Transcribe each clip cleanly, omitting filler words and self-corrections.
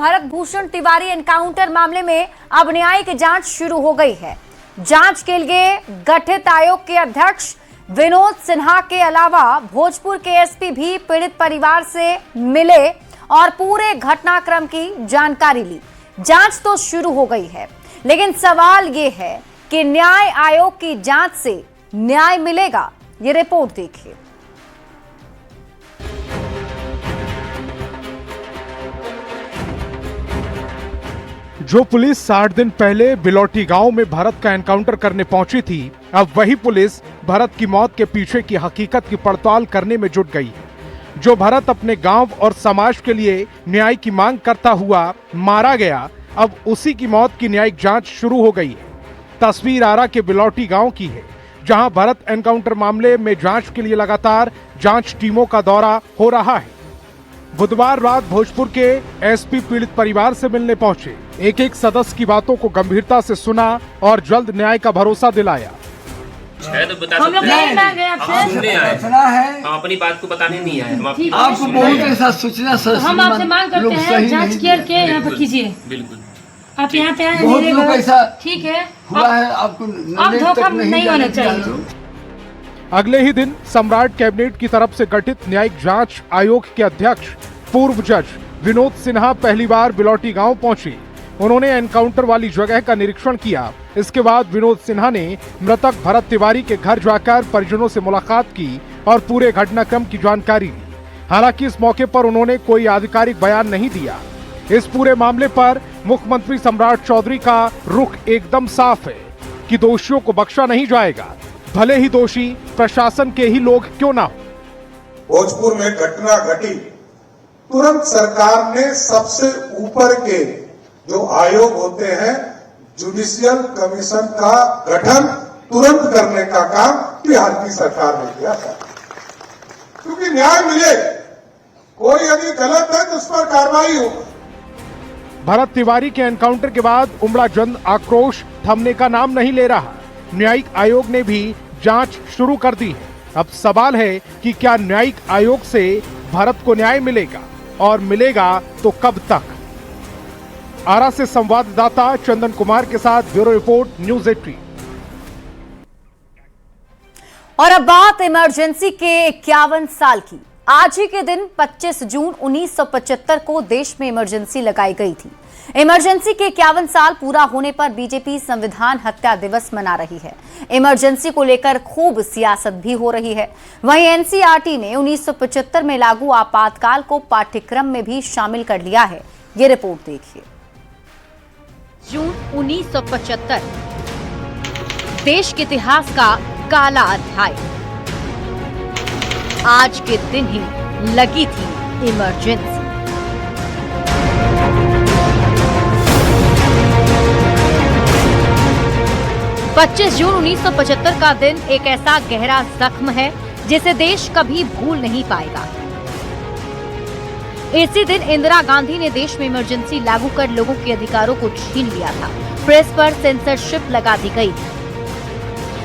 Bharat Bhushan Tiwari encounter मामले में अब न्यायिक जांच शुरू हो गई है। जांच के लिए गठित आयोग के अध्यक्ष विनोद सिन्हा के अलावा भोजपुर के एसपी भी पीड़ित परिवार से मिले और पूरे घटनाक्रम की जानकारी ली। जांच तो शुरू हो गई है, लेकिन सवाल ये है कि न्याय आयोग की जांच से न्याय मिलेगा? ये रिपोर्ट देखिए। जो पुलिस 60 दिन पहले बिलौटी गांव में भरत का एनकाउंटर करने पहुंची थी, अब वही पुलिस भरत की मौत के पीछे की हकीकत की पड़ताल करने में जुट गई है। जो भरत अपने गांव और समाज के लिए न्याय की मांग करता हुआ मारा गया, अब उसी की मौत की न्यायिक जांच शुरू हो गई है। तस्वीर आरा के बिलौटी गांव की है, जहां भरत एनकाउंटर मामले में जांच के लिए लगातार जांच टीमों का दौरा हो रहा है। बुधवार रात भोजपुर के एसपी पीड़ित परिवार से मिलने पहुंचे, एक एक सदस्य की बातों को गंभीरता से सुना और जल्द न्याय का भरोसा दिलाया। हम लोग नहीं मांगे आपसे, हम अपनी बात को बताने नहीं आए, हम आपको बहुत ऐसा सूचना हम आपसे मांग करते हैं, जांच करके यहाँ पर कीजिए। बिल्कुल आप यहाँ पे आए, बहुत लोग ऐसा ठीक है हुआ है, आपको धोखा नहीं होना चाहिए। अगले ही दिन सम्राट कैबिनेट की तरफ से गठित न्यायिक जांच आयोग के अध्यक्ष पूर्व जज विनोद सिन्हा पहली बार बिलौटी गांव पहुंचे। उन्होंने एनकाउंटर वाली जगह का निरीक्षण किया। इसके बाद विनोद सिन्हा ने मृतक भरत तिवारी के घर जाकर परिजनों से मुलाकात की और पूरे घटनाक्रम की जानकारी ली। हालांकि इस मौके पर उन्होंने कोई आधिकारिक बयान नहीं दिया। इस पूरे मामले पर मुख्यमंत्री सम्राट चौधरी का रुख एकदम साफ है कि दोषियों को बख्शा नहीं जाएगा, भले ही दोषी प्रशासन के ही लोग क्यों ना हो। भोजपुर में घटना घटी, तुरंत सरकार ने सबसे ऊपर के जो आयोग होते हैं, जुडिशियल कमीशन का गठन तुरंत करने का काम बिहार की सरकार ने किया था, क्योंकि न्याय मिले। कोई यदि गलत है तो उस पर कार्रवाई हो। भरत तिवारी के एनकाउंटर के बाद उमड़ा जन आक्रोश थमने का नाम नहीं ले रहा। न्यायिक आयोग ने भी जांच शुरू कर दी है। अब सवाल है कि क्या न्यायिक आयोग से भरत को न्याय मिलेगा, और मिलेगा तो कब तक? आरा से संवाददाता चंदन कुमार के साथ ब्यूरो रिपोर्ट, न्यूज़ 18। और अब बात इमरजेंसी के 51 साल की। आज ही के दिन 25 जून 1975 को देश में इमरजेंसी लगाई गई थी। इमरजेंसी के 51 साल पूरा होने पर बीजेपी संविधान हत्या दिवस मना रही है। इमरजेंसी को लेकर खूब सियासत भी हो रही है। वहीं एनसीईआरटी ने 1975 में लागू आपातकाल को पाठ्यक्रम में भी शामिल कर लिया है। ये रिपोर्ट देखिए। जून 1975 देश के इतिहास का काला अध्याय। आज के दिन ही लगी थी इमरजेंसी। पच्चीस जून 1975 का दिन एक ऐसा गहरा जख्म है जिसे देश कभी भूल नहीं पाएगा। इसी दिन इंदिरा गांधी ने देश में इमरजेंसी लागू कर लोगों के अधिकारों को छीन लिया था। प्रेस पर सेंसरशिप लगा दी गई थी।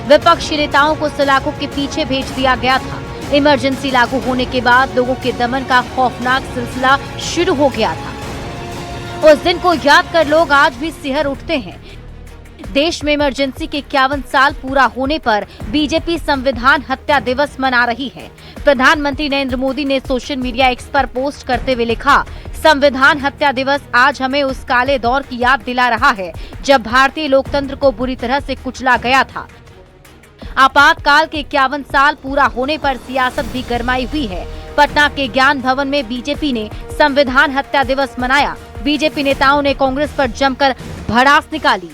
विपक्षी नेताओं को सलाखों के पीछे भेज दिया गया था। इमरजेंसी लागू होने के बाद लोगों के दमन का खौफनाक सिलसिला शुरू हो गया था। उस दिन को याद कर लोग आज भी सिहर उठते हैं। देश में इमरजेंसी के 51 साल पूरा होने पर बीजेपी संविधान हत्या दिवस मना रही है। प्रधानमंत्री नरेंद्र मोदी ने सोशल मीडिया एक्स पर पोस्ट करते हुए लिखा, संविधान हत्या दिवस आज हमें उस काले दौर की याद दिला रहा है जब भारतीय लोकतंत्र को बुरी तरह से कुचला गया था। आपातकाल के 51 साल पूरा होने पर सियासत भी गरमाई हुई है। पटना के ज्ञान भवन में बीजेपी ने संविधान हत्या दिवस मनाया। बीजेपी नेताओं ने कांग्रेस पर जमकर भड़ास निकाली।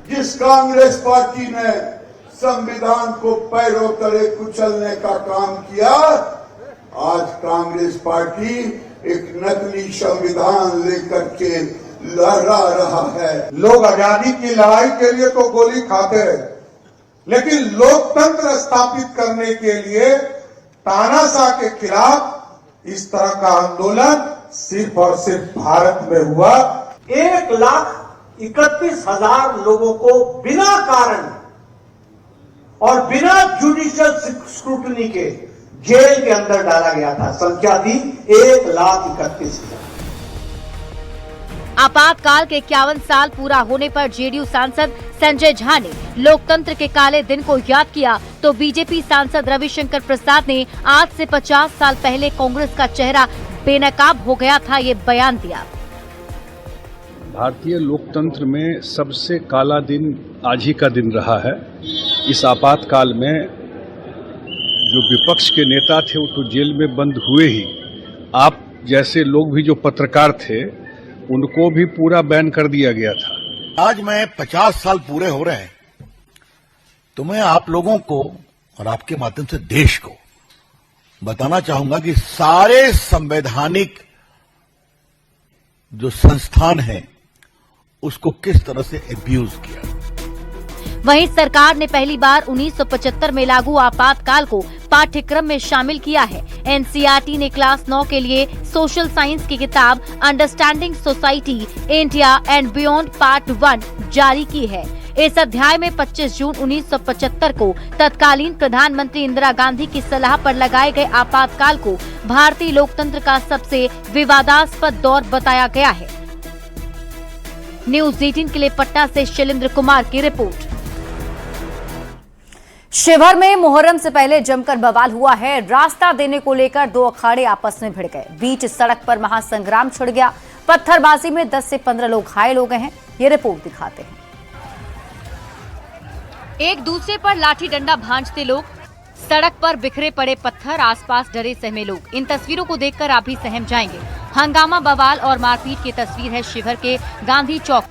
जिस कांग्रेस पार्टी ने संविधान को पैरों तले कुचलने का काम किया, आज कांग्रेस पार्टी एक नकली संविधान लेकर के लहरा रहा है। लोग आजादी की लड़ाई के लिए तो गोली खाते हैं, लेकिन लोकतंत्र स्थापित करने के लिए तानाशाह के खिलाफ इस तरह का आंदोलन सिर्फ और सिर्फ भारत में हुआ। 1,31,000 लोगों को बिना कारण और बिना जुडिशियल स्क्रूटनी के जेल के अंदर डाला गया था। संख्या थी 1,31,000। आपातकाल के 51 साल पूरा होने पर जेडीयू सांसद संजय झा ने लोकतंत्र के काले दिन को याद किया, तो बीजेपी सांसद रविशंकर प्रसाद ने आज से 50 साल पहले कांग्रेस का चेहरा बेनकाब हो गया था, ये बयान दिया। भारतीय लोकतंत्र में सबसे काला दिन आज ही का दिन रहा है। इस आपातकाल में जो विपक्ष के नेता थे वो तो जेल में बंद हुए ही, आप जैसे लोग भी जो पत्रकार थे उनको भी पूरा बैन कर दिया गया था। आज मैं 50 साल पूरे हो रहे हैं, तो मैं आप लोगों को और आपके माध्यम से देश को बताना चाहूंगा कि सारे संवैधानिक जो संस्थान हैं उसको किस तरह से एब्यूज किया। वहीं सरकार ने पहली बार 1975 में लागू आपातकाल को पाठ्यक्रम में शामिल किया है। एनसीईआरटी ने क्लास 9 के लिए सोशल साइंस की किताब understanding society India and beyond part 1 जारी की है। इस अध्याय में 25 जून 1975 को तत्कालीन प्रधानमंत्री इंदिरा गांधी की सलाह पर लगाए गए आपातकाल को भारतीय लोकतंत्र का सबसे विवादास्पद दौर बताया गया है। न्यूज़ 18 के लिए पटना से शैलेंद्र कुमार की रिपोर्ट। शिवहर में मुहर्रम से पहले जमकर बवाल हुआ है। रास्ता देने को लेकर दो अखाड़े आपस में भिड़ गए, बीच सड़क पर महासंग्राम छिड़ गया। पत्थरबाजी में 10 से 15 लोग घायल हो गए हैं, ये रिपोर्ट दिखाते हैं। एक दूसरे पर लाठी डंडा भांजते लोग, सड़क पर बिखरे पड़े पत्थर, आसपास डरे सहमे लोग। इन तस्वीरों को देखकर आप भी सहम जाएंगे। हंगामा, बवाल और मारपीट की तस्वीर है शिवहर के गांधी चौक।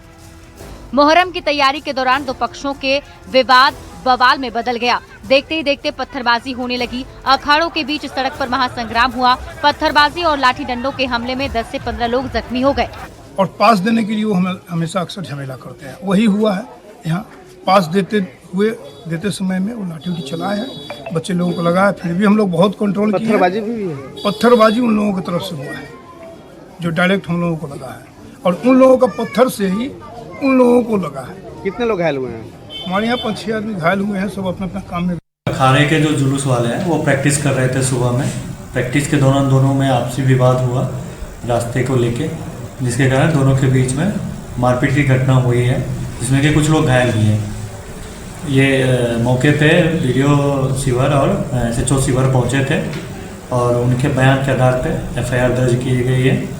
मुहर्रम की तैयारी के दौरान दो पक्षों के विवाद बवाल में बदल गया। देखते ही देखते पत्थरबाजी होने लगी। अखाड़ों के बीच सड़क पर महासंग्राम हुआ। पत्थरबाजी और लाठी डंडों के हमले में 10 से 15 लोग जख्मी हो गए। और पास देने के लिए वो हमेशा अक्सर झमेला करते हैं, वही हुआ है यहाँ। पास देते समय में वो लाठी उठी चलाए है, बच्चे लोगों को लगाया, फिर भी हम लोग बहुत कंट्रोल किए। पत्थरबाजी भी है, पत्थरबाजी उन लोगों की तरफ से हुआ है जो डायरेक्ट हम लोगों को लगा है, और उन लोगों का पत्थर से ही उन लोगों को लगा है। कितने लोग घायल हुए हैं? हमारे यहाँ 5-6 आदमी घायल हुए हैं, सब अपना अपना काम में। अखाड़े के जो जुलूस वाले हैं वो प्रैक्टिस कर रहे थे सुबह में। प्रैक्टिस के दौरान दोनों में आपसी विवाद हुआ रास्ते को लेके, जिसके कारण दोनों के बीच में मारपीट की घटना हुई है, जिसमें कि कुछ लोग घायल भी हैं। ये मौके पे वीडियो शिवहर और SHO शिवहर पहुंचे थे और उनके बयान के आधार पे FIR दर्ज की गई है।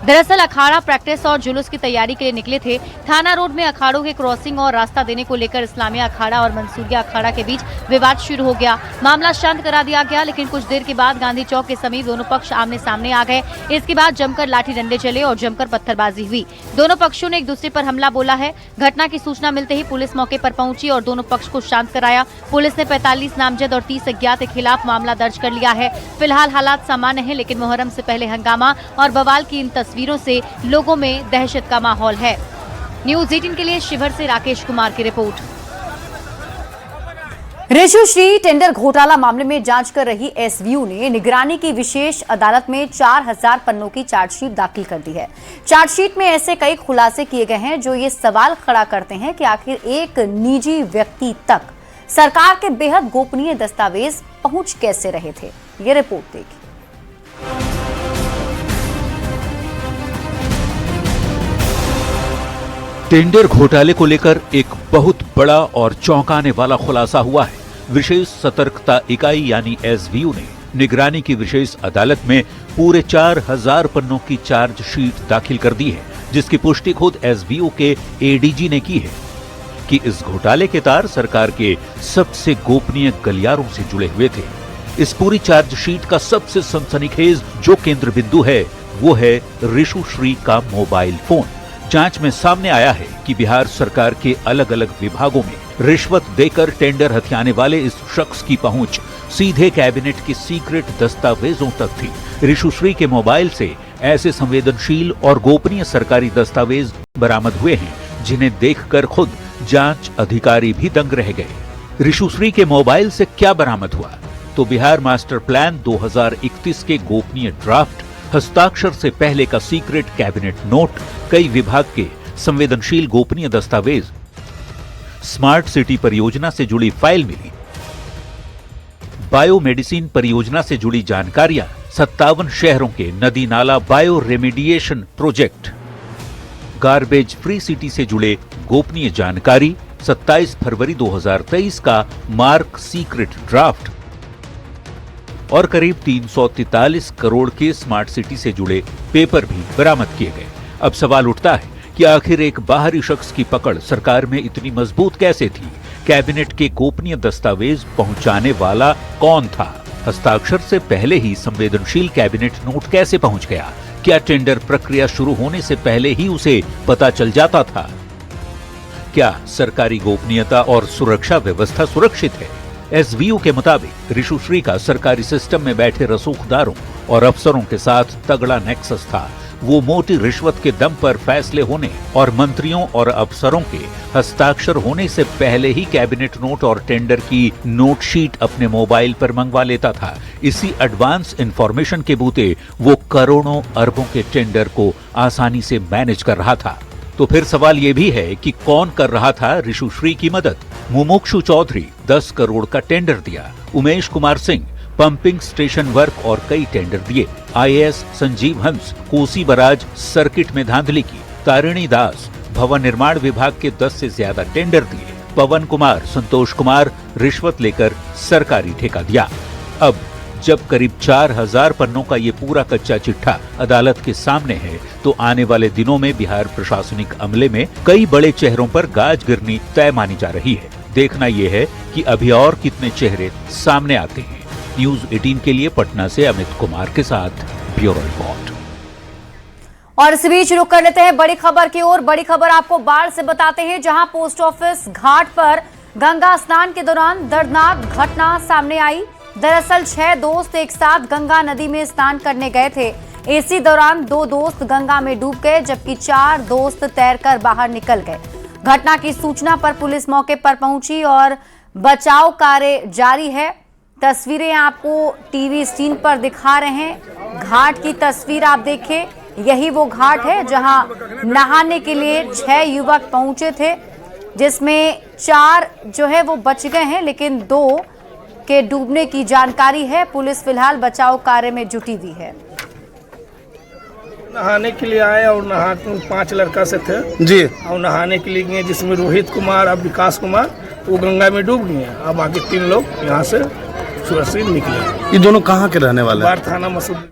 दरअसल अखाड़ा प्रैक्टिस और जुलूस की तैयारी के लिए निकले थे। थाना रोड में अखाड़ों के क्रॉसिंग और रास्ता देने को लेकर इस्लामिया अखाड़ा और मंसूरिया अखाड़ा के बीच विवाद शुरू हो गया। मामला शांत करा दिया गया, लेकिन कुछ देर के बाद गांधी चौक के समीप दोनों पक्ष आमने सामने आ गए। इसके बाद जमकर लाठी डंडे चले और जमकर पत्थरबाजी हुई। दोनों पक्षों ने एक दूसरे पर हमला बोला है। घटना की सूचना मिलते ही पुलिस मौके पर पहुंची और दोनों पक्ष को शांत कराया। पुलिस ने 45 नामजद और 30 अज्ञात के खिलाफ मामला दर्ज कर लिया है। फिलहाल हालात सामान्य है, लेकिन मुहर्रम से पहले हंगामा और बवाल की इन तस्वीरों से लोगों में दहशत का माहौल है। न्यूज़ 18 के लिए शिवहर से राकेश कुमार की रिपोर्ट। ऋषुश्री टेंडर घोटाला मामले में जांच कर रही SVU ने निगरानी की विशेष अदालत में 4000 पन्नों की चार्जशीट दाखिल कर दी है। चार्जशीट में ऐसे कई खुलासे किए गए हैं जो ये सवाल खड़ा करते हैं कि आखिर एक निजी व्यक्ति तक सरकार के बेहद गोपनीय दस्तावेज पहुंच कैसे रहे थे। ये रिपोर्ट देखिए। टेंडर घोटाले को लेकर एक बहुत बड़ा और चौंकाने वाला खुलासा हुआ है। विशेष सतर्कता इकाई यानी SVU ने निगरानी की विशेष अदालत में पूरे 4000 पन्नों की चार्जशीट दाखिल कर दी है, जिसकी पुष्टि खुद SVU के ADG ने की है कि इस घोटाले के तार सरकार के सबसे गोपनीय गलियारों से जुड़े हुए थे। इस पूरी चार्जशीट का सबसे सनसनीखेज जो केंद्र बिंदु है वो है ऋषुश्री का मोबाइल फोन। जांच में सामने आया है कि बिहार सरकार के अलग अलग विभागों में रिश्वत देकर टेंडर हथियाने वाले इस शख्स की पहुंच सीधे कैबिनेट की सीक्रेट दस्तावेजों तक थी। ऋषुश्री के मोबाइल से ऐसे संवेदनशील और गोपनीय सरकारी दस्तावेज बरामद हुए हैं जिन्हें देखकर खुद जांच अधिकारी भी दंग रह गए। ऋषुश्री के मोबाइल से क्या बरामद हुआ? तो बिहार मास्टर प्लान 2031 के गोपनीय ड्राफ्ट, हस्ताक्षर से पहले का सीक्रेट कैबिनेट नोट, कई विभाग के संवेदनशील गोपनीय दस्तावेज, स्मार्ट सिटी परियोजना से जुड़ी फाइल मिली, बायोमेडिसिन परियोजना से जुड़ी जानकारियां, 57 शहरों के नदी नाला bio remediation project, garbage free city से जुड़े गोपनीय जानकारी, 27 फरवरी 2023 का मार्क सीक्रेट ड्राफ्ट और करीब 343 करोड़ के स्मार्ट सिटी से जुड़े पेपर भी बरामद किए गए। अब सवाल उठता है कि आखिर एक बाहरी शख्स की पकड़ सरकार में इतनी मजबूत कैसे थी? कैबिनेट के गोपनीय दस्तावेज पहुंचाने वाला कौन था? हस्ताक्षर से पहले ही संवेदनशील कैबिनेट नोट कैसे पहुंच गया? क्या टेंडर प्रक्रिया शुरू होने से पहले ही उसे पता चल जाता था? क्या सरकारी गोपनीयता और सुरक्षा व्यवस्था सुरक्षित है? एसवीयू के मुताबिक ऋषुश्री का सरकारी सिस्टम में बैठे रसूखदारों और अफसरों के साथ तगड़ा नेक्सस था। वो मोटी रिश्वत के दम पर फैसले होने और मंत्रियों और अफसरों के हस्ताक्षर होने से पहले ही कैबिनेट नोट और टेंडर की नोट शीट अपने मोबाइल पर मंगवा लेता था। इसी एडवांस इंफॉर्मेशन के बूते वो करोड़ों अरबों के टेंडर को आसानी से मैनेज कर रहा था। तो फिर सवाल ये भी है कि कौन कर रहा था ऋषुश्री की मदद? मुमुक्षु चौधरी 10 करोड़ का टेंडर दिया। Umesh Kumar Singh pumping station work और कई टेंडर दिए। IAS Sanjeev Hans Kosi barrage circuit में धांधली की। तारिणी दास भवन निर्माण विभाग के 10 से ज्यादा टेंडर दिए। पवन कुमार, संतोष कुमार रिश्वत लेकर सरकारी ठेका दिया। अब जब करीब 4000 पन्नों का ये पूरा कच्चा चिट्ठा अदालत के सामने है, तो आने वाले दिनों में बिहार प्रशासनिक अमले में कई बड़े चेहरों पर गाज गिरनी तय मानी जा रही है। देखना यह है कि अभी और कितने चेहरे सामने आते हैं। न्यूज 18 के लिए पटना से अमित कुमार के साथ ब्यूरो रिपोर्ट। और इस बीच रुक कर लेते हैं बड़ी खबर की ओर। बड़ी खबर आपको बाढ़ से बताते हैं, जहां पोस्ट ऑफिस घाट पर गंगा स्नान के दौरान दर्दनाक घटना सामने आई। दरअसल 6 दोस्त एक साथ गंगा नदी में स्नान करने गए थे। इसी दौरान 2 दोस्त गंगा में डूब गए, जबकि 4 दोस्त तैरकर बाहर निकल गए। घटना की सूचना पर पुलिस मौके पर पहुंची और बचाव कार्य जारी है। तस्वीरें आपको टीवी स्क्रीन पर दिखा रहे हैं। घाट की तस्वीर आप देखें, यही वो घाट है जहां नहाने के लिए 6 युवक पहुंचे थे, जिसमें 4 जो है वो बच गए हैं, लेकिन 2 के डूबने की जानकारी है। पुलिस फिलहाल बचाव कार्य में जुटी हुई है। नहाने के लिए आए और 5 लड़का से थे जी, और नहाने के लिए गए, जिसमें रोहित कुमार और विकास कुमार वो गंगा में डूब गए। अब बाकी 3 लोग यहाँ से सुरक्षित निकले। ये दोनों कहाँ के रहने वाले हैं? थाना मसूद।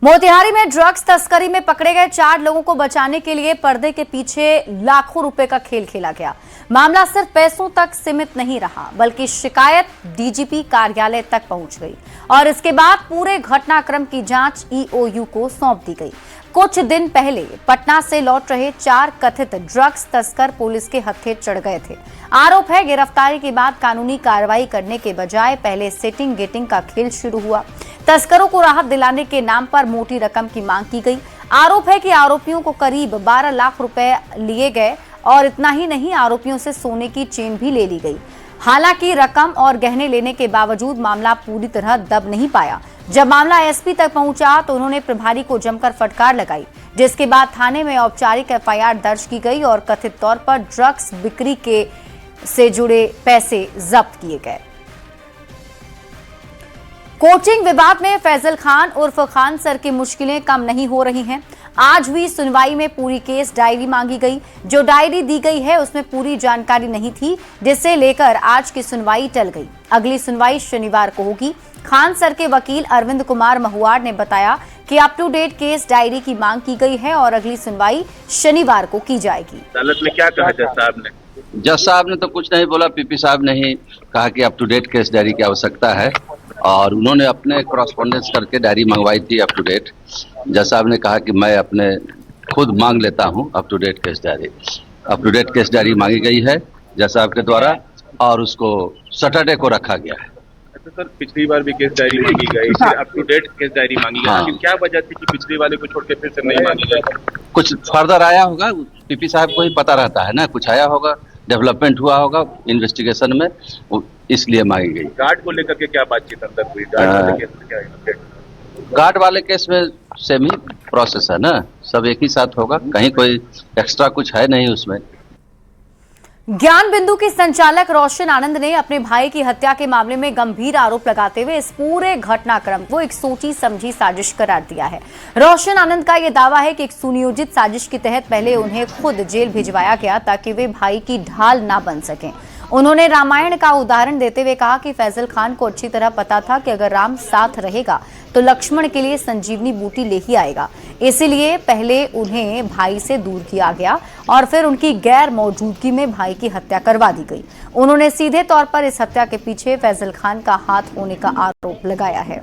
मोतिहारी में ड्रग्स तस्करी में पकड़े गए 4 लोगों को बचाने के लिए पर्दे के पीछे लाखों रुपए का खेल खेला गया। मामला सिर्फ पैसों तक सीमित नहीं रहा, बल्कि शिकायत डीजीपी कार्यालय तक पहुंच गई और इसके बाद पूरे घटनाक्रम की जांच ईओयू को सौंप दी गई। कुछ दिन पहले पटना से लौट रहे 4 कथित ड्रग्स तस्कर पुलिस के हत्थे चढ़ गए थे। आरोप है गिरफ्तारी के बाद कानूनी कार्रवाई करने के बजाय पहले सेटिंग गेटिंग का खेल शुरू हुआ। तस्करों को राहत दिलाने के नाम पर मोटी रकम की मांग की गई। आरोप है कि आरोपियों को करीब 12 लाख रुपए लिए गए और इतना ही नहीं, आरोपियों से सोने की चेन भी ले ली गई। हालांकि रकम और गहने लेने के बावजूद मामला पूरी तरह दब नहीं पाया। जब मामला एसपी तक पहुंचा तो उन्होंने प्रभारी को जमकर फटकार लगाई, जिसके बाद थाने में औपचारिक एफआईआर दर्ज की गई और कथित तौर पर ड्रग्स बिक्री से जुड़े पैसे जब्त किए गए। कोचिंग विवाद में फैजल खान उर्फ खान सर की मुश्किलें कम नहीं हो रही हैं। आज हुई सुनवाई में पूरी केस डायरी मांगी गई। जो डायरी दी गई है उसमें पूरी जानकारी नहीं थी, जिसे लेकर आज की सुनवाई टल गई। अगली सुनवाई शनिवार को होगी। खान सर के वकील अरविंद कुमार महुआर ने बताया कि up to date case diary की मांग की गई है और अगली सुनवाई शनिवार को की जाएगी। अदालत में क्या कहा जज साहब ने? जज साहब ने तो कुछ नहीं बोला। पीपी साहब ने ही कहा कि up to date case diary की आवश्यकता है और उन्होंने अपने कॉरेस्पॉन्डेंस करके डायरी मंगवाई थी अप टू डेट। जज साहब ने कहा कि मैं अपने खुद मांग लेता हूं up to date case diary. Up to date case diary मांगी गई है जज साहब के द्वारा और उसको सैटरडे को रखा गया है। अच्छा सर, पिछली बार भी केस डायरी मांगी गई, फिर up to date case diary मांगी गई। हाँ। क्या वजह थी कि पिछली वाले को छोड़ के फिर से नहीं मांगी गई? कुछ फर्दर आया होगा, पीपी साहब को ही पता रहता है ना, कुछ आया होगा, डेवलपमेंट हुआ होगा इन्वेस्टिगेशन में, इसलिए मांगी गई। गार्ड को लेकर के क्या बातचीत अंदर हुई? गार्ड वाले केस में सेम ही प्रोसेस है ना, सब एक ही साथ होगा, कहीं कोई एक्स्ट्रा कुछ है नहीं उसमें। ज्ञान बिंदु की संचालक रोशन आनंद ने अपने भाई की हत्या के मामले में गंभीर आरोप लगाते हुए इस पूरे घटनाक्रम को एक सोची समझी साजिश करार दिया है। रोशन आनंद का यह दावा है कि एक सुनियोजित साजिश के तहत पहले उन्हें खुद जेल भिजवाया गया ताकि वे भाई की ढाल ना बन सकें। उन्होंने रामायण का उदाहरण देते हुए कहा कि फैजल खान को अच्छी तरह पता था कि अगर राम साथ रहेगा तो लक्ष्मण के लिए संजीवनी बूटी ले ही आएगा, इसीलिए पहले उन्हें भाई से दूर किया गया और फिर उनकी गैर मौजूदगी में भाई की हत्या करवा दी गई। उन्होंने सीधे तौर पर इस हत्या के पीछे फैजल खान का हाथ होने का आरोप लगाया है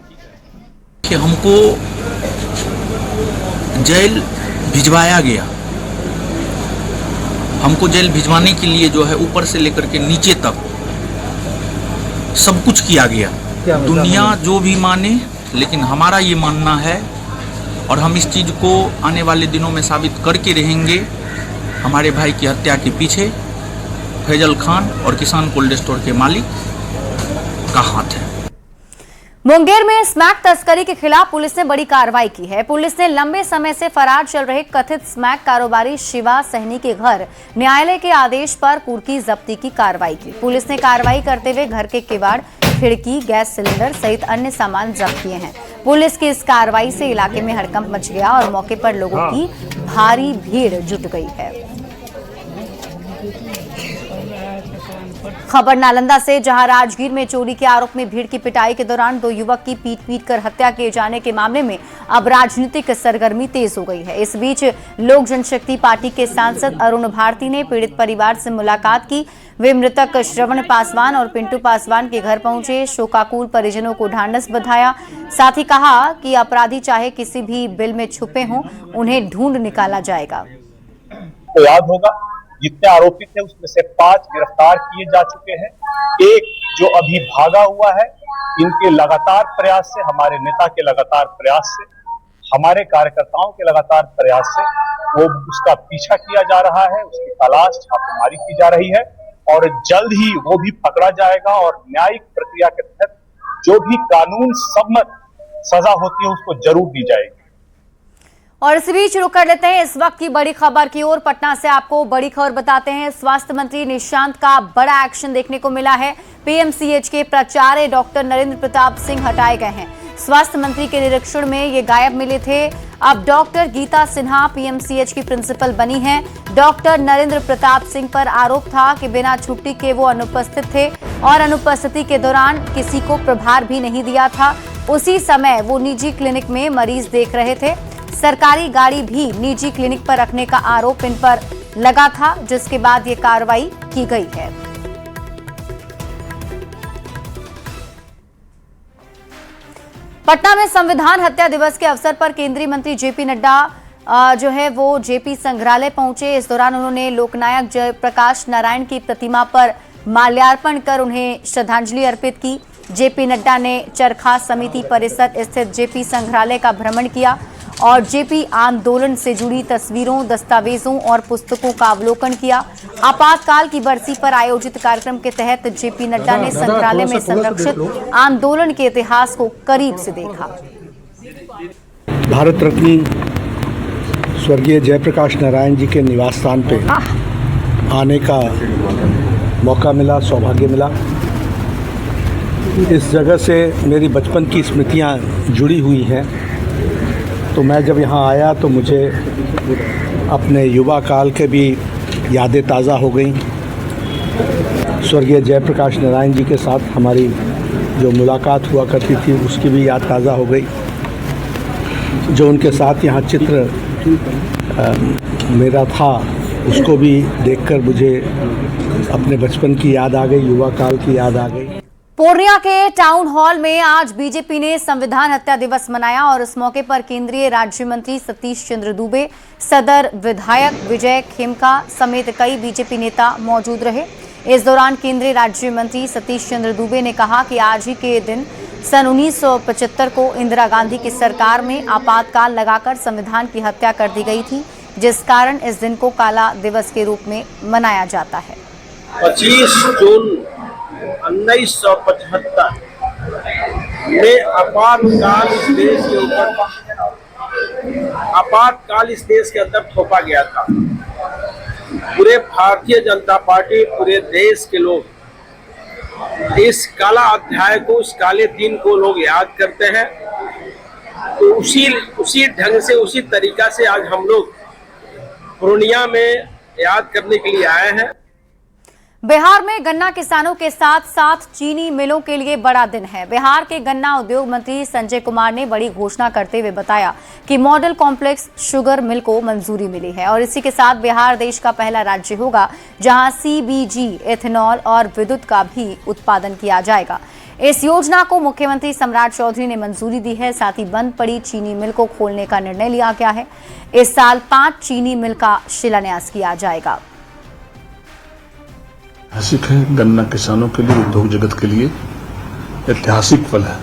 कि हमको जेल भिजवाया गया। हमको जेल भिजवाने के लिए जो है ऊपर से लेकर के नीचे तक सब कुछ किया गया। दुनिया जो भी माने, लेकिन हमारा ये मानना है और हम इस चीज को आने वाले दिनों में साबित करके रहेंगे, हमारे भाई की हत्या के पीछे फैजल खान और किसान कोल्ड स्टोर के मालिक का हाथ है। मुंगेर में स्मैक तस्करी के खिलाफ पुलिस ने बड़ी कार्रवाई की है। पुलिस ने लंबे समय से फरार चल रहे कथित स्मैक कारोबारी शिवा सहनी के घर न्यायालय के आदेश पर कुर्की जब्ती की कार्रवाई की। पुलिस ने कार्रवाई करते हुए घर के किवाड़, खिड़की, गैस सिलेंडर सहित अन्य सामान जब्त किए हैं। पुलिस की इस कार्रवाई से इलाके में हड़कंप मच गया और मौके पर लोगों की भारी भीड़ जुट गई है। खबर नालंदा से, जहां राजगीर में चोरी के आरोप में भीड़ की पिटाई के दौरान 2 युवक की पीट कर हत्या किए जाने के मामले में अब राजनीतिक सरगर्मी तेज हो गई है। इस बीच लोक जनशक्ति पार्टी के सांसद अरुण भारती ने पीड़ित परिवार से मुलाकात की। वे मृतक श्रवण पासवान और पिंटू पासवान के घर पहुंचे, शोकाकुल परिजनों को ढांढस बंधाया। साथ ही कहा कि अपराधी चाहे किसी भी बिल में छुपे हों, उन्हें ढूंढ निकाला जाएगा। तो याद होगा, जितने आरोपी थे उसमें से 5 गिरफ्तार किए जा चुके हैं, एक जो अभी भागा हुआ है। इनके लगातार प्रयास से, हमारे नेता के लगातार प्रयास से, हमारे कार्यकर्ताओं के लगातार प्रयास से वो उसका पीछा किया जा रहा है, उसकी तलाश, छापेमारी की जा रही है और जल्द ही वो भी पकड़ा जाएगा और न्यायिक प्रक्रिया के तहत जो भी कानून सम्मत सजा होती है उसको जरूर दी जाएगी। और इस बीच रुक कर लेते हैं इस वक्त की बड़ी खबर की ओर। पटना से आपको बड़ी खबर बताते हैं। स्वास्थ्य मंत्री निशांत का बड़ा एक्शन देखने को मिला है। पीएमसीएच के प्राचार्य डॉक्टर नरेंद्र प्रताप सिंह हटाए गए हैं। स्वास्थ्य मंत्री के निरीक्षण में ये गायब मिले थे। अब डॉक्टर गीता सिन्हा पीएमसीएच की प्रिंसिपल बनी हैं। डॉक्टर नरेंद्र प्रताप सिंह पर आरोप था कि बिना छुट्टी के वो अनुपस्थित थे और अनुपस्थिति के दौरान किसी को प्रभार भी नहीं दिया था। उसी समय वो निजी क्लिनिक में मरीज देख रहे थे। सरकारी गाड़ी भी निजी क्लिनिक पर रखने का आरोप इन पर लगा था, जिसके बाद ये कार्रवाई की गई है। पटना में संविधान हत्या दिवस के अवसर पर केंद्रीय मंत्री जेपी नड्डा जो है वो जेपी संग्रहालय पहुंचे। इस दौरान उन्होंने लोकनायक जयप्रकाश नारायण की प्रतिमा पर माल्यार्पण कर उन्हें श्रद्धांजलि अर्पित की। जेपी नड्डा ने चरखा समिति परिसर स्थित जेपी संग्रहालय का भ्रमण किया और जेपी आंदोलन से जुड़ी तस्वीरों, दस्तावेजों और पुस्तकों का अवलोकन किया। आपातकाल की बरसी पर आयोजित कार्यक्रम के तहत जेपी नड्डा ने संग्रहालय में संरक्षित आंदोलन के इतिहास को करीब से देखा। भारत रत्न स्वर्गीय जयप्रकाश नारायण जी के निवास स्थान पे आने का मौका मिला, सौभाग्य मिला। इस जगह से मेरी बचपन की स्मृतियाँ जुड़ी हुई हैं। तो मैं जब यहाँ आया तो मुझे अपने युवा काल के भी यादें ताज़ा हो गईं। स्वर्गीय जयप्रकाश नारायण जी के साथ हमारी जो मुलाकात हुआ करती थी उसकी भी याद ताज़ा हो गई। जो उनके साथ यहाँ चित्र मेरा था उसको भी देखकर मुझे अपने बचपन की याद आ गई, युवा काल की याद आ गई। पूर्णिया के टाउन हॉल में आज बीजेपी ने संविधान हत्या दिवस मनाया और इस मौके पर केंद्रीय राज्य मंत्री सतीश चंद्र दुबे, सदर विधायक विजय खेमका समेत कई बीजेपी नेता मौजूद रहे। इस दौरान केंद्रीय राज्य मंत्री सतीश चंद्र दुबे ने कहा कि आज ही के दिन सन 1975 को इंदिरा गांधी की सरकार में आपातकाल लगाकर संविधान की हत्या कर दी गई थी, जिस कारण इस दिन को काला दिवस के रूप में मनाया जाता है। 25 जून 1975 में आपातकाल इस देश के अंदर थोपा गया था। पूरे भारतीय जनता पार्टी, पूरे देश के लोग इस काला अध्याय को, इस काले दिन को लोग याद करते हैं। तो उसी ढंग से, उसी तरीका से आज हम लोग पूर्णिया में याद करने के लिए आए हैं। बिहार में गन्ना किसानों के साथ साथ चीनी मिलों के लिए बड़ा दिन है। बिहार के गन्ना उद्योग मंत्री संजय कुमार ने बड़ी घोषणा करते हुए बताया कि मॉडल कॉम्प्लेक्स शुगर मिल को मंजूरी मिली है और इसी के साथ बिहार देश का पहला राज्य होगा जहां CBG, एथेनॉल और विद्युत का भी उत्पादन किया जाएगा। इस योजना को मुख्यमंत्री सम्राट चौधरी ने मंजूरी दी है। साथ ही बंद पड़ी चीनी मिल को खोलने का निर्णय लिया गया है। इस साल 5 चीनी मिल का शिलान्यास किया जाएगा। ऐतिहासिक है, गन्ना किसानों के लिए, उद्योग जगत के लिए ऐतिहासिक पल है।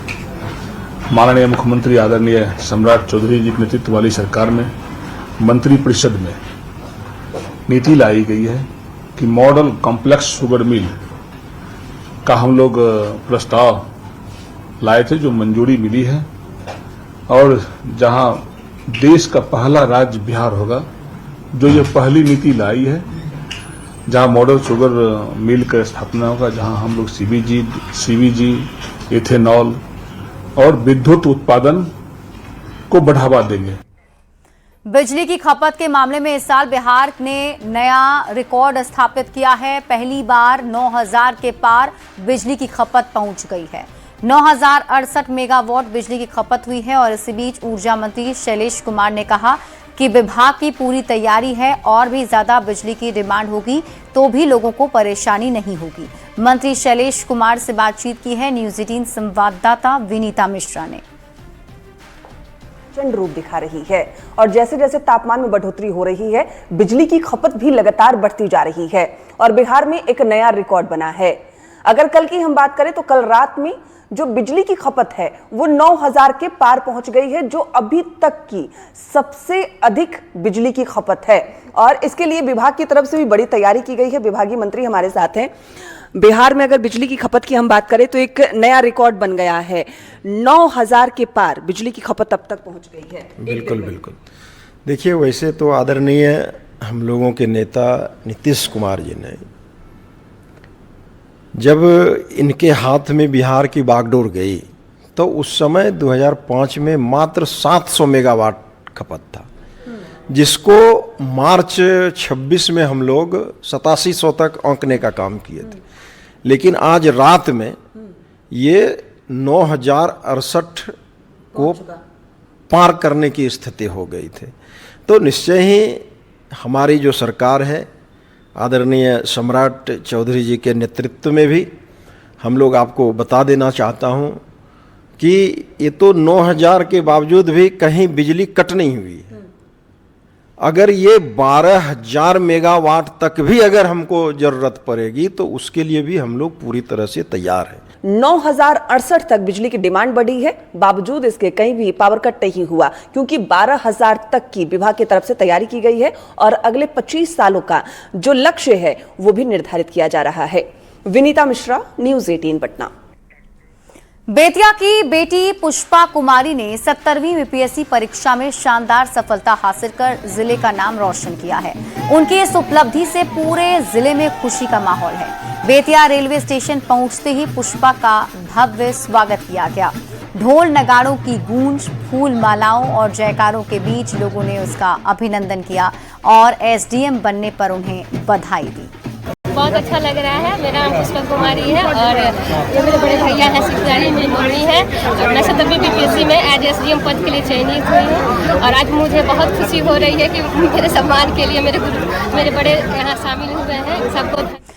माननीय मुख्यमंत्री आदरणीय सम्राट चौधरी जी के नेतृत्व वाली सरकार में मंत्रिपरिषद में नीति लाई गई है कि मॉडल कॉम्प्लेक्स शुगर मिल का हम लोग प्रस्ताव लाए थे, जो मंजूरी मिली है और जहां देश का पहला राज्य बिहार होगा जो ये पहली नीति लाई है, जहां मॉडल शुगर मिल का स्थापना होगा, जहां हम लोग CBG, एथेनॉल और विद्युत उत्पादन को बढ़ावा देंगे। बिजली की खपत के मामले में इस साल बिहार ने नया रिकॉर्ड स्थापित किया है। पहली बार 9000 के पार बिजली की खपत पहुंच गई है। 9068 मेगावाट बिजली की खपत हुई है और इसी बीच ऊर्जा मंत्री शैलेश कुमार ने कहा कि विभाग की पूरी तैयारी है और भी ज्यादा बिजली की डिमांड होगी तो भी लोगों को परेशानी नहीं होगी। मंत्री शैलेश कुमार से बातचीत की है न्यूज़ 18 संवाददाता विनीता मिश्रा ने। प्रचंड रूप दिखा रही है और जैसे जैसे तापमान में बढ़ोतरी हो रही है, बिजली की खपत भी लगातार बढ़ती जा रही है और बिहार में एक नया रिकॉर्ड बना है। अगर कल की हम बात करें तो कल रात में जो बिजली की खपत है वो 9000 के पार पहुंच गई है, जो अभी तक की सबसे अधिक बिजली की खपत है और इसके लिए विभाग की तरफ से भी बड़ी तैयारी की गई है। विभागीय मंत्री हमारे साथ हैं। बिहार में अगर बिजली की खपत की हम बात करें तो एक नया रिकॉर्ड बन गया है। 9000 के पार बिजली की खपत अब तक पहुंच गई है। बिल्कुल बिल्कुल। देखिए, वैसे तो आदरणीय हम लोगों के नेता नीतीश कुमार जी ने जब इनके हाथ में बिहार की बागडोर गई तो उस समय 2005 में मात्र 700 मेगावाट खपत था, जिसको मार्च 26 में हम लोग 8700 तक आंकने का काम किए थे। लेकिन आज रात में ये 9068 को पार करने की स्थिति हो गई थी। तो निश्चय ही हमारी जो सरकार है आदरणीय सम्राट चौधरी जी के नेतृत्व में भी हम लोग आपको बता देना चाहता हूं कि ये तो 9000 के बावजूद भी कहीं बिजली कट नहीं हुई है। अगर ये 12000 मेगावाट तक भी अगर हमको जरूरत पड़ेगी तो उसके लिए भी हम लोग पूरी तरह से तैयार हैं। 9068 तक बिजली की डिमांड बढ़ी है, बावजूद इसके कहीं भी पावर कट नहीं हुआ क्योंकि 12000 तक की विभाग की तरफ से तैयारी की गई है और अगले 25 सालों का जो लक्ष्य है वो भी निर्धारित किया जा रहा है। विनीता मिश्रा, न्यूज़ 18 पटना। बेतिया की बेटी पुष्पा कुमारी ने 70वीं बीपीएससी परीक्षा में शानदार सफलता हासिल कर जिले का नाम रोशन किया है। उनकी इस उपलब्धि से पूरे जिले में खुशी का माहौल है। बेतिया रेलवे स्टेशन पहुंचते ही पुष्पा का भव्य स्वागत किया गया। ढोल नगाड़ों की गूंज, फूल मालाओं और जयकारों के बीच लोगों ने उसका अभिनंदन किया और एसडीएम बनने पर उन्हें बधाई दी। बहुत अच्छा लग रहा है। मेरा नाम पुष्पा कुमारी है और ये मेरे बड़े भैया हैं सिद्धारी, मेरी मम्मी है और मैं 70वीं बीपीएससी में एज एसडीएम पद के लिए चयनित हुई हूँ और आज मुझे बहुत खुशी हो रही है कि मेरे सम्मान के लिए मेरे बड़े यहाँ शामिल हुए हैं। सबको